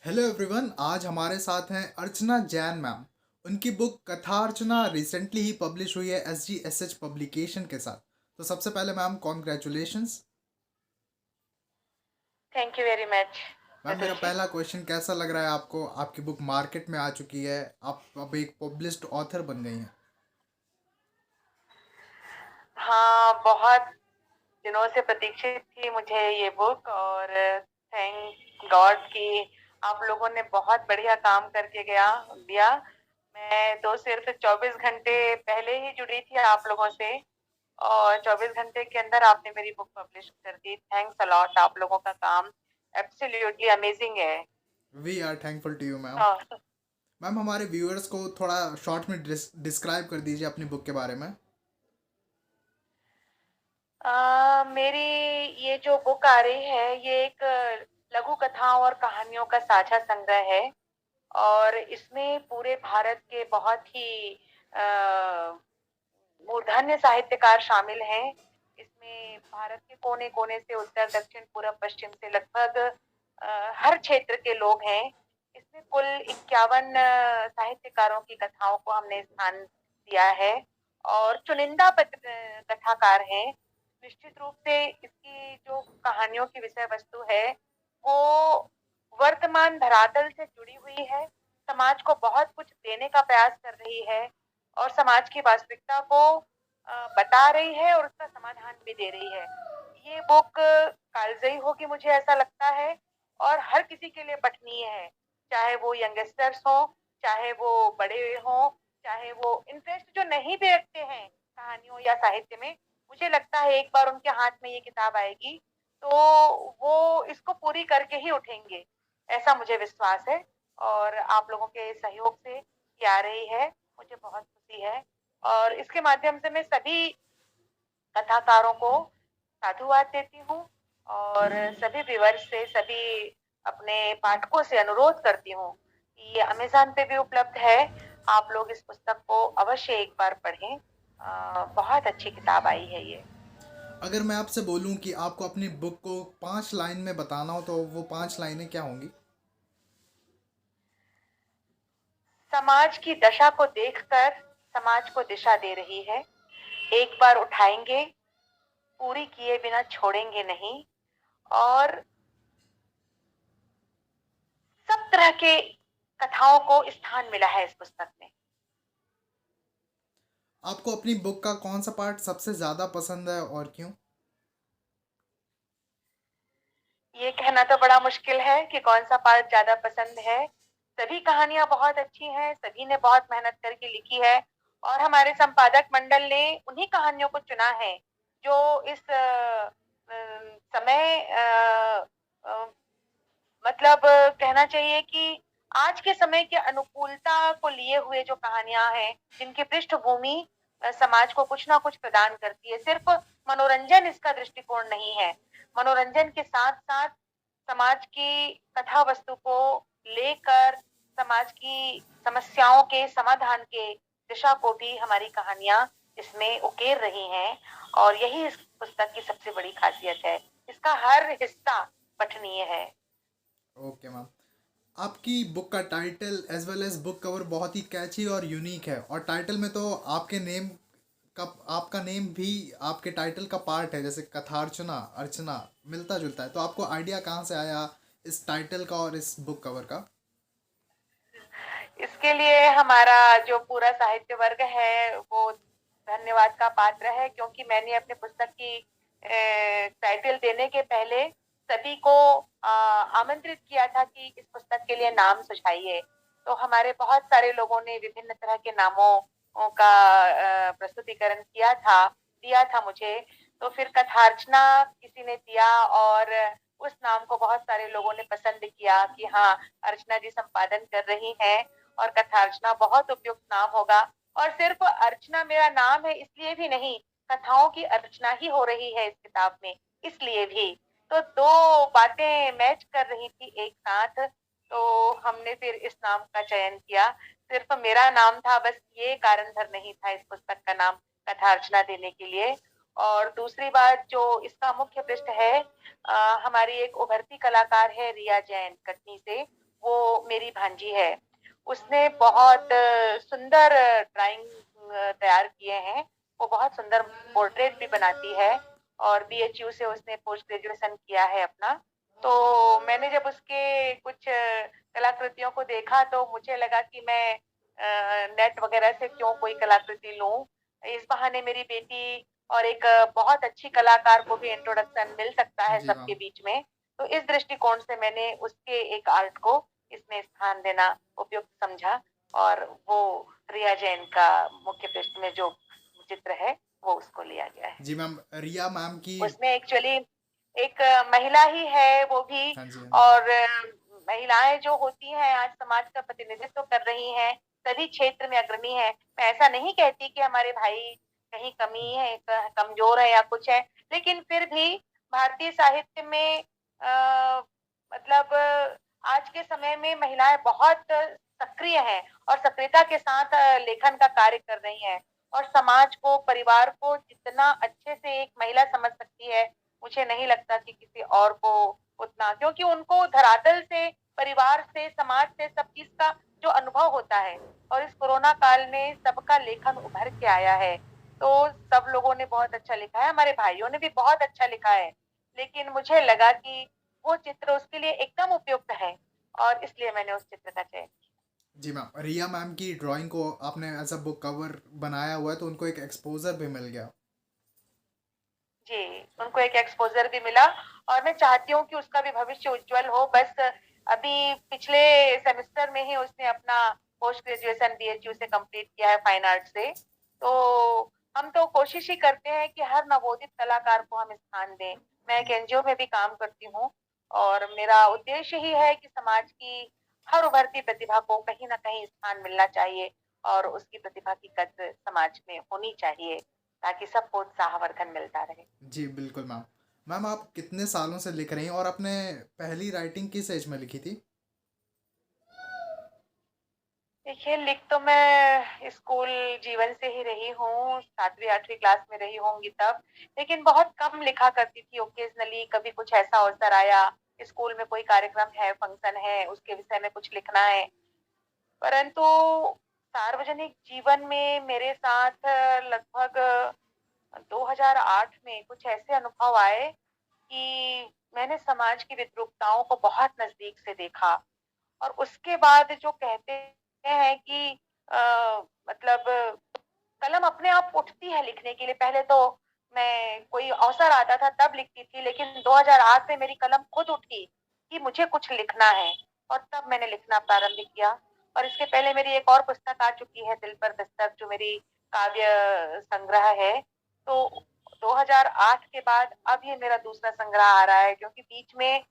Hello everyone. आज हमारे साथ हैं अर्चना जैन मैम। उनकी बुक कथा अर्चना रिसेंटली ही पब्लिश हुई है SGSH पब्लिकेशन के साथ। तो सबसे पहले ma'am congratulations. Thank you very much ma'am Atul मेरा जी। पहला क्वेश्चन, कैसा लग रहा है आपको? आपकी बुक मार्केट में आ चुकी है, आप अब एक पब्लिश्ड ऑथर बन गई हैं। हाँ, बहुत दिनों से प्रतीक्षित थी मुझे ये बुक, और थैंक गॉड कि आप लोगों ने बहुत बढ़िया काम करके गया दिया। मैं तो सिर्फ 24 घंटे पहले ही जुड़ी थी आप लोगों से, और 24 घंटे के अंदर आपने मेरी बुक पब्लिश कर दी। Thanks a lot. आप लोगों का काम एब्सोल्युटली अमेजिंग है। We are thankful to you ma'am. हाँ। मैम हमारे व्यूअर्स को थोड़ा शॉर्ट में डिस्क्राइब कर दीजिए अपनी बुक के बारे में। मेरी ये जो बुक आ रही है, ये एक लघु कथाओं और कहानियों का साझा संग्रह है, और इसमें पूरे भारत के बहुत ही मूर्धन्य साहित्यकार शामिल हैं। इसमें भारत के कोने कोने से, उत्तर दक्षिण पूर्व पश्चिम से लगभग हर क्षेत्र के लोग हैं। इसमें कुल 51 साहित्यकारों की कथाओं को हमने स्थान दिया है, और चुनिंदा कथाकार हैं। निश्चित रूप से इसकी जो कहानियों की विषय वस्तु है, वो वर्तमान धरातल से जुड़ी हुई है, समाज को बहुत कुछ देने का प्रयास कर रही है, और समाज की वास्तविकता को बता रही है, और उसका समाधान भी दे रही है। ये बुक कालजयी होगी, मुझे ऐसा लगता है, और हर किसी के लिए पठनीय है। चाहे वो यंगस्टर्स हो, चाहे वो बड़े हो, चाहे वो इंटरेस्ट जो नहीं भी रखते हैं कहानियों या साहित्य में, मुझे लगता है एक बार उनके हाथ में ये किताब आएगी तो वो इसको पूरी करके ही उठेंगे, ऐसा मुझे विश्वास है। और आप लोगों के सहयोग से ये आ रही है, मुझे बहुत खुशी है। और इसके माध्यम से मैं सभी कथाकारों को साधुवाद देती हूँ, और सभी व्यूअर्स से, सभी अपने पाठकों से अनुरोध करती हूँ कि ये अमेज़न पे भी उपलब्ध है। आप लोग इस पुस्तक को अवश्य एक बार पढ़ें। बहुत अच्छी किताब आई है ये। अगर मैं आपसे बोलूं कि आपको अपनी बुक को 5 लाइन में बताना हो तो वो 5 लाइनें क्या होंगी? समाज की दशा को देखकर समाज को दिशा दे रही है। एक बार उठाएंगे, पूरी किए बिना छोड़ेंगे नहीं, और सब तरह के कथाओं को स्थान मिला है इस पुस्तक में। आपको अपनी बुक का कौन सा पार्ट सबसे ज़्यादा पसंद है और क्यों? ये कहना तो बड़ा मुश्किल है कि कौन सा पार्ट ज्यादा पसंद है। सभी कहानियां बहुत अच्छी हैं, सभी ने बहुत मेहनत करके लिखी है, और हमारे संपादक मंडल ने उन्हीं कहानियों को चुना है जो इस समय मतलब कहना चाहिए कि आज के समय की अनुकूलता को लिए हुए जो कहानियां हैं, जिनकी पृष्ठभूमि समाज को कुछ ना कुछ प्रदान करती है। सिर्फ मनोरंजन इसका दृष्टिकोण नहीं है, मनोरंजन के साथ साथ समाज की कथा वस्तु को लेकर समाज की समस्याओं के समाधान के दिशा को भी हमारी कहानियां इसमें उकेर रही हैं, और यही इस पुस्तक की सबसे बड़ी खासियत है। इसका हर हिस्सा पठनीय है। Okay ma'am. आपकी बुक का title as well as book cover बहुत ही कैची और यूनिक है, और टाइटल में तो आपके नेम का, आपका नेम भी आपके टाइटल का पार्ट है, जैसे कथार्चना अर्चना मिलता जुलता है। तो आपको आइडिया कहाँ से आया इस टाइटल का और इस बुक कवर का? इसके लिए हमारा जो पूरा साहित्य वर्ग है वो धन्यवाद का पात्र है, क्योंकि मैंने अपने पुस्तक की टाइटल देने के पहले सभी को आमंत्रित किया था कि इस पुस्तक के लिए नाम सुझाइए। तो हमारे बहुत सारे लोगों ने विभिन्न तरह के नामों का प्रस्तुतिकरण दिया था मुझे। तो फिर कथार्चना किसी ने दिया, और उस नाम को बहुत सारे लोगों ने पसंद किया कि हाँ, अर्चना जी संपादन कर रही हैं, और कथार्चना बहुत उपयुक्त नाम होगा। और सिर्फ अर्चना मेरा नाम है इसलिए भी नहीं, कथाओं की अर्चना ही हो रही है इस किताब में, इसलिए भी। तो दो बातें मैच कर रही थी एक साथ, तो हमने फिर इस नाम का चयन किया। सिर्फ मेरा नाम था, बस ये कारण भर नहीं था इस पुस्तक का नाम कथार्चना देने के लिए। और दूसरी बात, जो इसका मुख्य पृष्ठ है, हमारी एक उभरती कलाकार है रिया जैन कटनी से, वो मेरी भांजी है। उसने बहुत सुंदर ड्राइंग तैयार किए हैं। वो बहुत सुंदर पोर्ट्रेट भी बनाती है और बीएचयू से उसने पोस्ट ग्रेजुएशन किया है अपना। तो मैंने जब उसके कुछ कलाकृतियों को देखा तो मुझे लगा कि मैं नेट वगैरह से क्यों कोई कलाकृति लूं। इस बहाने मेरी बेटी और एक बहुत अच्छी कलाकार को भी इंट्रोडक्शन मिल सकता है जी सबके मैम। बीच में। तो इस दृष्टिकोण से मैंने उसके एक आर्ट को इसमें स्थान देना उपयुक्त समझा और वो रिया जैन का मुख्य पृष्ठ में जो चित्र है वो उसको लिया गया है। जी मैम, रिया मैम की। उसमें एक्चुअली एक महिला ही है वो भी। हाँ जी, हाँ जी। और महिलाएं जो होती हैं आज समाज का प्रतिनिधित्व कर रही हैं, सभी क्षेत्र में अग्रणी है। मैं ऐसा नहीं कहती कि हमारे भाई कहीं कमी है, कमजोर है या कुछ है, लेकिन फिर भी भारतीय साहित्य में मतलब आज के समय में महिलाएं बहुत सक्रिय हैं और सक्रियता के साथ लेखन का कार्य कर रही हैं और समाज को, परिवार को जितना अच्छे से एक महिला समझ सकती है, मुझे नहीं लगता कि किसी और को उतना, क्योंकि उनको धरातल से, परिवार से, समाज से सब चीज का जो अनुभव होता है। और इस कोरोना काल में सबका लेखन उभर के आया है, तो सब लोगों ने बहुत अच्छा लिखा है, हमारे भाइयों ने भी बहुत अच्छा लिखा है। लेकिन मुझे लगा कि वो चित्र उसके लिए एकदम उपयुक्त है और इसलिए मैंने उस चित्र का चयन किया। जी मैम, रिया मैम की ड्राइंग को आपने एज अ बुक कवर बनाया हुआ है तो उनको एक एक्सपोजर भी मिल गया। जी, उनको एक एक्सपोज़र भी मिला और मैं चाहती हूँ कि उसका भी भविष्य उज्ज्वल हो। बस अभी पिछले सेमेस्टर में ही उसने अपना पोस्ट ग्रेजुएशन बीएचयू से कंप्लीट किया है फाइन आर्ट से। तो हम तो कोशिश ही करते हैं कि हर नवोदित कलाकार को हम स्थान दें। मैं एक एनजीओ में भी काम करती हूँ और मेरा उद्देश्य ही है कि समाज की हर उभरती प्रतिभा को कहीं न कहीं स्थान मिलना चाहिए और उसकी प्रतिभा की कद्र समाज में होनी चाहिए, ताकि सबको उत्साहवर्धन मिलता रहे। जी बिल्कुल मैम। मैम, आप कितने सालों से लिख रही हैं और आपने पहली राइटिंग किस एज में लिखी थी? देखिए, लिख तो मैं स्कूल जीवन से ही रही हूँ, 7वीं 8वीं क्लास में रही होंगी तब, लेकिन बहुत कम लिखा करती थी। ओकेजनली कभी कुछ ऐसा अवसर आया, स्कूल में कोई कार्यक्रम है, फंक्शन है, उसके विषय में कुछ लिखना है। परंतु सार्वजनिक जीवन में मेरे साथ लगभग 2008 में कुछ ऐसे अनुभव आए कि मैंने समाज की विद्रूपताओं को बहुत नज़दीक से देखा और उसके बाद जो कहते हैं कि मतलब कलम अपने आप उठती है लिखने के लिए। पहले तो मैं कोई अवसर आता था तब लिखती थी, लेकिन 2008 में मेरी कलम खुद उठी कि मुझे कुछ लिखना है और तब मैंने लिखना प्रारंभ किया। और इसके पहले मेरी एक और पुस्तक आ चुकी है, दिल पर दस्तक, जो मेरी काव्य संग्रह है। तो 2008 के बाद अब ये मेरा दूसरा संग्रह आ रहा है, क्योंकि बीच में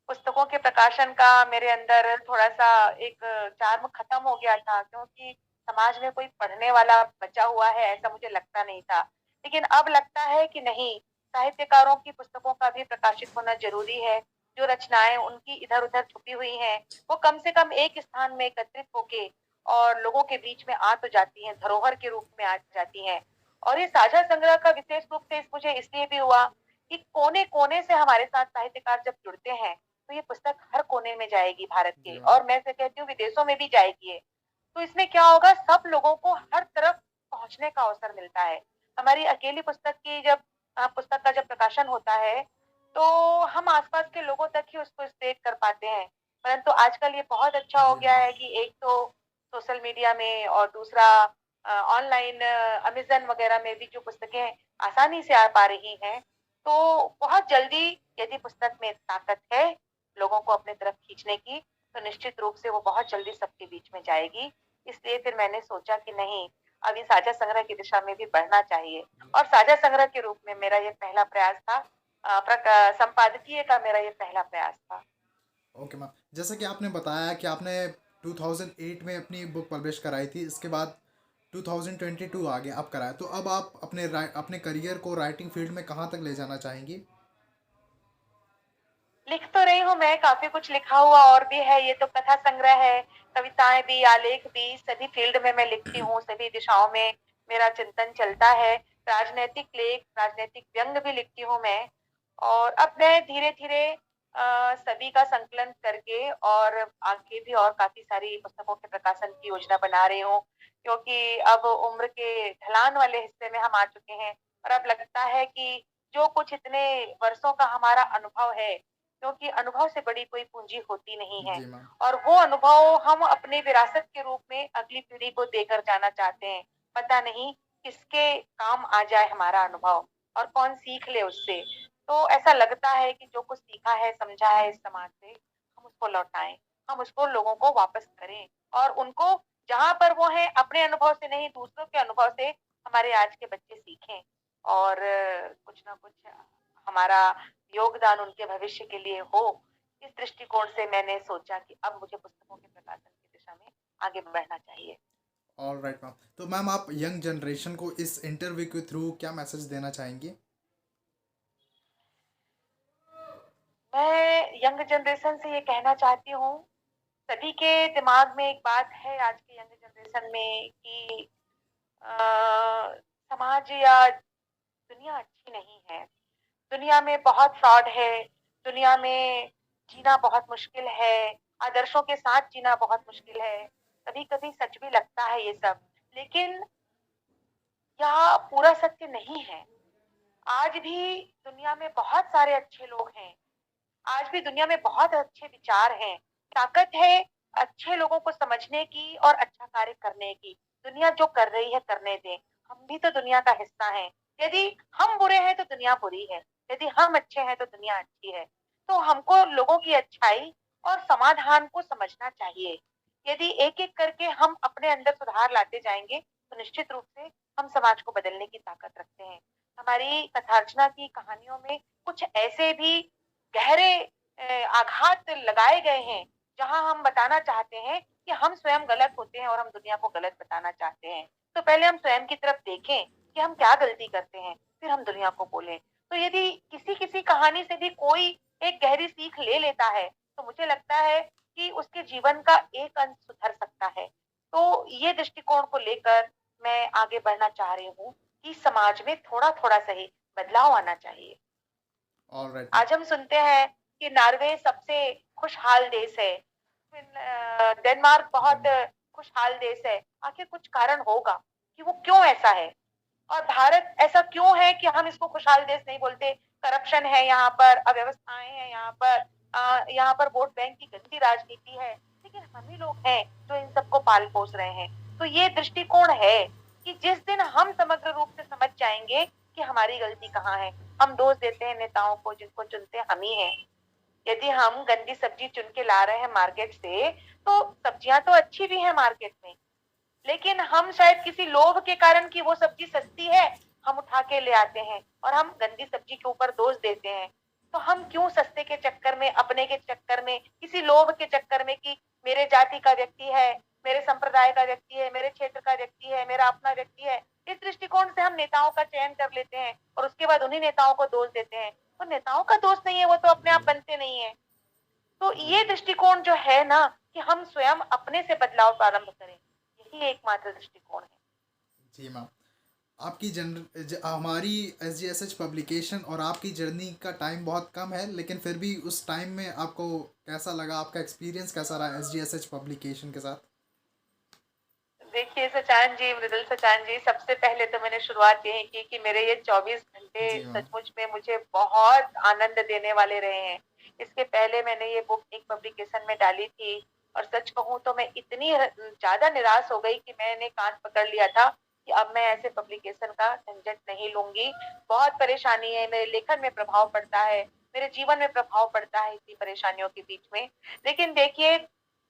पुस्तकों के प्रकाशन का मेरे अंदर थोड़ा-सा एक चार्म खत्म हो गया था, क्योंकि समाज में कोई पढ़ने वाला बचा हुआ है ऐसा मुझे लगता नहीं था। लेकिन अब लगता है कि नहीं, साहित्यकारों की पुस्तकों का भी प्रकाशित होना ज़रूरी है। जो रचनाएँ उनकी इधर-उधर छुपी हुई हैं, वो कम से कम एक स्थान में एकत्रित होके और लोगों के बीच में आ तो जाती हैं, धरोहर के रूप में आ जाती हैं। और ये साझा संग्रह का विशेष रूप से मुझे इसलिए भी हुआ कि कोने-कोने से हमारे साथ साहित्यकार जब जुड़ते हैं, तो ये पुस्तक हर कोने में जाएगी भारत के, जी मैम। और मैं से कहती हूँ विदेशों में भी जाएगी ये। तो इसमें क्या होगा, सब लोगों को हर तरफ पहुँचने का अवसर मिलता है। हमारी अकेली पुस्तक की जब पुस्तक का जब प्रकाशन होता है, तो हम आस-पास के लोगों तक ही उसको स्प्रेड कर पाते हैं। परंतु आजकल ये बहुत अच्छा हो जी गया मैम। है कि एक तो सोशल मीडिया में और दूसरा ऑनलाइन अमेज़न वगैरह में भी जो पुस्तकें आसानी से आ पा रही हैं, तो बहुत जल्दी यदि पुस्तक में ताकत है लोगों को अपनी तरफ खींचने की, तो निश्चित रूप से वो बहुत जल्दी सबके बीच में जाएगी। इसलिए फिर मैंने सोचा कि नहीं, अब ये साझा संग्रह की दिशा में भी बढ़ना चाहिए और साझा संग्रह के रूप में मेरा ये पहला प्रयास था। संपादकीय का मेरा ये पहला प्रयास था। ओके मैम, जैसा कि आपने बताया कि आपने 2008 में अपनी बुक पब्लिश कराई थी, इसके बाद 2022 आ गया, अब कराया, तो अब आप अपने करियर को राइटिंग फील्ड में कहाँ तक ले जाना चाहेंगी? लिख तो रही हूँ मैं, काफ़ी कुछ लिखा हुआ और भी है, ये तो कथा संग्रह है, कविताएँ भी, आलेख भी, सभी फ़ील्ड में मैं लिखती हूँ, सभी दिशाओं में मेरा चिंतन चलता है। राजनैतिक लेख, राजनैतिक व्यंग्य भी लिखती हूँ मैं। और अब मैं धीरे-धीरे सभी का संकलन करके और आगे भी और काफ़ी सारी पुस्तकों के प्रकाशन की योजना बना रही हूँ, क्योंकि अब उम्र के ढलान वाले हिस्से में हम आ चुके हैं और अब लगता है कि जो कुछ इतने वर्षों का हमारा अनुभव है, क्योंकि अनुभव से बड़ी कोई पूँजी होती नहीं है जी मैम। और वो अनुभव हम अपनी विरासत के रूप में अगली पीढ़ी को देकर जाना चाहते हैं। पता नहीं किसके काम आ जाए हमारा अनुभव और कौन सीख ले उससे। तो ऐसा लगता है कि जो कुछ सीखा है, समझा है इस समाज से, हम उसको लौटाएँ, हम उसको लोगों को वापस करें और उनको जहाँ पर वो हैं अपने अनुभव से नहीं दूसरों के अनुभव से हमारे आज के बच्चे सीखें और कुछ ना कुछ हमारा योगदान उनके भविष्य के लिए हो। इस दृष्टिकोण से मैंने सोचा कि अब मुझे पुस्तकों के प्रकाशन की दिशा में आगे बढ़ना चाहिए। All right ma'am. तो मैम आप यंग जनरेशन को इस इंटरव्यू के थ्रू क्या मैसेज देना चाहेंगी? मैं यंग जनरेशन से ये कहना चाहती हूँ, सभी के दिमाग में एक बात है आज के यंग जनरेशन में कि समाज या दुनिया अच्छी नहीं है। दुनिया में बहुत फ्रॉड है, दुनिया में जीना बहुत मुश्किल है, आदर्शों के साथ जीना बहुत मुश्किल है। कभी-कभी सच भी लगता है ये सब, लेकिन यह पूरा सत्य नहीं है। आज भी दुनिया में बहुत सारे अच्छे लोग हैं। आज भी दुनिया में बहुत अच्छे विचार हैं। ताकत है अच्छे लोगों को समझने की और अच्छा कार्य करने की। दुनिया जो कर रही है करने दें। हम भी तो दुनिया का हिस्सा हैं। यदि हम बुरे हैं तो दुनिया बुरी है। यदि हम अच्छे हैं तो दुनिया अच्छी है। तो हमको लोगों की अच्छाई और समाधान को समझना चाहिए। यदि एक-एक करके हम अपने अंदर सुधार लाते जाएँगे, तो निश्चित रूप से हम समाज को बदलने की ताकत रखते हैं। हमारी कथार्चना की कहानियों में कुछ ऐसे भी गहरे आघात लगाए गए हैं, जहाँ हम बताना चाहते हैं कि हम स्वयं गलत होते हैं और हम दुनिया को गलत बताना चाहते हैं। तो पहले हम स्वयं की तरफ देखें कि हम क्या गलती करते हैं, फिर हम दुनिया को बोलें। तो यदि किसी-किसी कहानी से भी कोई एक गहरी सीख ले लेता है, तो मुझे लगता है कि उसके जीवन का एक अंश सुधर सकता है। तो ये दृष्टिकोण को लेकर मैं आगे बढ़ना चाह रही हूँ कि समाज में थोड़ा-थोड़ा सही बदलाव आना चाहिए। All right ma'am. आज हम सुनते हैं कि नॉर्वे सबसे खुशहाल देश है। डेनमार्क बहुत खुशहाल देश है। आखिर कुछ कारण होगा कि वो क्यों ऐसा है? और भारत ऐसा क्यों है कि हम इसको खुशहाल देश नहीं बोलते? करप्शन है यहाँ पर, अव्यवस्थाएँ हैं यहाँ पर वोट बैंक की गंदी राजनीति है। लेकिन हम ही लोग हैं जो इन सबको पाल-पोस रहे हैं। तो ये दृष्टिकोण है कि जिस दिन हम समग्र रूप से समझ जाएँगे कि हमारी गलती कहाँ है, हम दोष देते हैं नेताओं को जिनको चुनते हम ही हैं। यदि हम गंदी सब्जी चुन के ला रहे हैं मार्केट से, तो सब्जियाँ तो अच्छी भी हैं मार्केट में, लेकिन हम शायद किसी लोभ के कारण कि वो सब्जी सस्ती है, हम उठा के ले आते हैं और हम गंदी सब्जी के ऊपर दोष देते हैं। तो हम क्यों सस्ते के चक्कर में, अपने के चक्कर में, किसी लोभ के चक्कर में कि मेरे जाति का व्यक्ति है, मेरे संप्रदाय का व्यक्ति है, मेरे क्षेत्र का व्यक्ति है, मेरा अपना व्यक्ति है, इस दृष्टिकोण से हम नेताओं का चयन कर लेते हैं और उसके बाद उन्हीं नेताओं को दोष देते हैं। तो नेताओं का दोष नहीं है, वो तो अपने आप बनते नहीं है। तो ये दृष्टिकोण जो है ना कि हम स्वयं अपने से बदलाव प्रारंभ करें, यही एकमात्र दृष्टिकोण है। जी मैम। आपकी हमारी SGSH पब्लिकेशन और आपकी जर्नी का टाइम बहुत कम है, लेकिन फिर भी उस टाइम में आपको कैसा लगा, आपका एक्सपीरियंस कैसा रहा SGSH पब्लिकेशन के साथ? देखिए सचान जी, मृदुल सचान जी, सबसे पहले तो मैंने शुरुआत यही की कि मेरे ये 24 घंटे जी मैम। सचमुच में मुझे बहुत आनंद देने वाले रहे हैं। इसके पहले मैंने ये बुक एक पब्लिकेशन में डाली थी और सच कहूँ तो मैं इतनी ज़्यादा निराश हो गई कि मैंने कान पकड़ लिया था कि अब मैं ऐसे पब्लिकेशन का झंझट नहीं लूँगी। बहुत परेशानी है, मेरे लेखन में प्रभाव पड़ता है, मेरे जीवन में प्रभाव पड़ता है इतनी परेशानियों के बीच में। लेकिन देखिए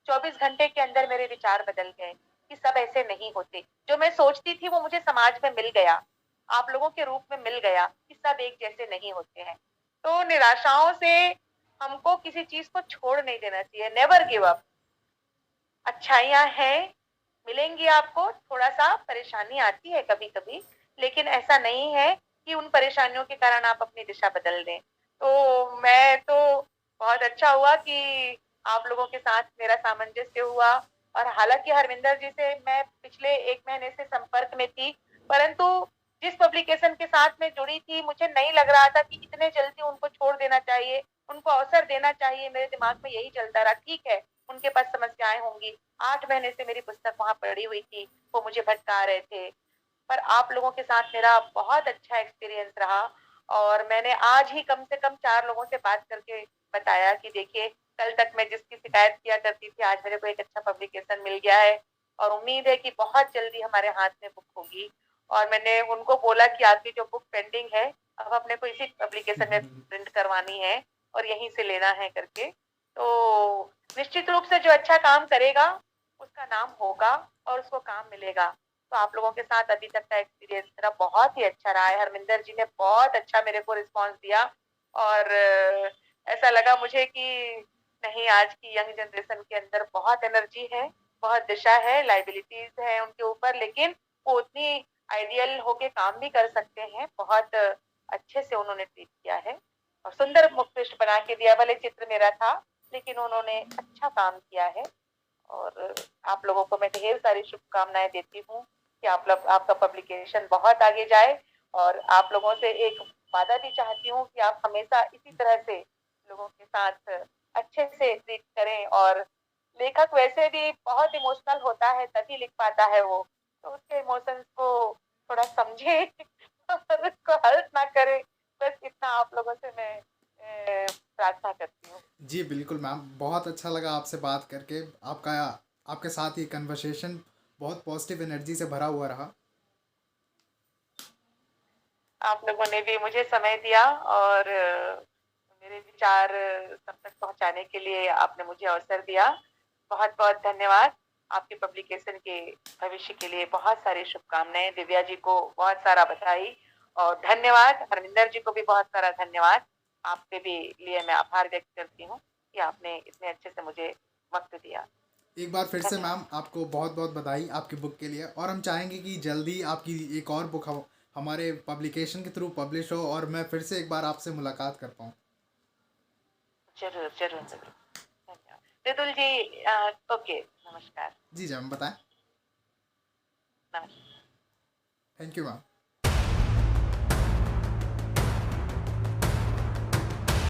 24 घंटे के अंदर मेरे विचार बदल गए कि सब ऐसे नहीं होते। जो मैं सोचती थी वो मुझे समाज में मिल गया, आप लोगों के रूप में मिल गया कि सब एक जैसे नहीं होते हैं। तो निराशाओं से हमको किसी चीज़ को छोड़ नहीं देना चाहिए, नेवर गिव अप। अच्छाइयाँ हैं, मिलेंगी आपको, थोड़ा-सा परेशानी आती है कभी-कभी, लेकिन ऐसा नहीं है कि उन परेशानियों के कारण आप अपनी दिशा बदल दें। तो मैं तो बहुत अच्छा हुआ कि आप लोगों के साथ मेरा सामंजस्य हुआ और हालाँकि हरविंदर जी से मैं पिछले 1 महीने से संपर्क में थी, परंतु जिस पब्लिकेशन के साथ मैं जुड़ी थी, मुझे नहीं लग रहा था कि इतने जल्दी उनको छोड़ देना चाहिए। उनको अवसर देना चाहिए। मेरे दिमाग में यही चलता रहा, ठीक है उनके पास समस्याएं होंगी, 8 महीने से मेरी पुस्तक वहां पड़ी हुई थी, वो मुझे भटका रहे थे, पर आप लोगों के साथ मेरा बहुत अच्छा एक्सपीरियंस रहा। और मैंने आज ही कम से कम 4 लोगों से बात करके बताया कि देखिए, कल तक मैं जिसकी शिकायत किया करती थी, आज मेरे को एक अच्छा पब्लिकेशन मिल गया है और उम्मीद है कि बहुत जल्दी हमारे हाथ में बुक होगी। और मैंने उनको बोला कि आपकी जो बुक पेंडिंग है, अब अपने को इसी पब्लिकेशन में प्रिंट करवानी है और यहीं से लेना है करके। तो निश्चित रूप से जो अच्छा काम करेगा उसका नाम होगा और उसको काम मिलेगा। तो आप लोगों के साथ अभी तक का एक्सपीरियंस मेरा बहुत ही अच्छा रहा है। हरमिंदर जी ने बहुत अच्छा मेरे को रिस्पॉन्स दिया और ऐसा लगा मुझे कि नहीं, आज की यंग जनरेशन के अंदर बहुत एनर्जी है, बहुत दिशा है, लाइबिलिटीज है उनके ऊपर, लेकिन वो उतनी आइडियल होके काम भी कर सकते हैं। बहुत अच्छे से उन्होंने ट्रीट किया है और सुंदर मुखपृष्ठ बना के दिया। भले चित्र मेरा था, लेकिन उन्होंने अच्छा काम किया है। और आप लोगों को मैं ढेर सारी शुभकामनाएं देती हूँ कि आप लोग, आपका पब्लिकेशन बहुत आगे जाए। और आप लोगों से एक वादा भी चाहती हूँ कि आप हमेशा इसी तरह से लोगों के साथ अच्छे से ट्रीट करें। और लेखक वैसे भी बहुत इमोशनल होता है, तभी लिख पाता है वो, तो उसके इमोशंस को थोड़ा समझे और उसको हर्ट ना करे। बस इतना आप लोगों से मैं प्रार्थना करती हूँ। जी बिल्कुल मैम, बहुत अच्छा लगा आपसे बात करके। आपका आपके साथ ये कन्वर्सेशन बहुत पॉजिटिव एनर्जी से भरा हुआ रहा। आप लोगों ने भी मुझे समय दिया और मेरे विचार सब तक पहुंचाने के लिए आपने मुझे अवसर दिया। बहुत बहुत धन्यवाद। आपके पब्लिकेशन के भविष्य के लिए बहुत सारी शुभकामनाएं। दिव्या जी को बहुत सारा बधाई और धन्यवाद। हरमिंदर जी को भी बहुत सारा धन्यवाद। आपके भी लिए मैं आभार व्यक्त करती हूँ कि आपने इतने अच्छे से मुझे वक्त दिया। एक बार फिर से धन्यवाद। मैम आपको बहुत बहुत बधाई आपकी बुक के लिए, और हम चाहेंगे कि जल्दी आपकी एक और बुक हमारे पब्लिकेशन के थ्रू पब्लिश हो और मैं फिर से एक बार आपसे मुलाकात कर पाऊँ। जरूर जरूर जरूर। धन्यवाद रिदुल जी। ओके, नमस्कार। जी मैम बताएं। नमस्कार। Thank you ma'am.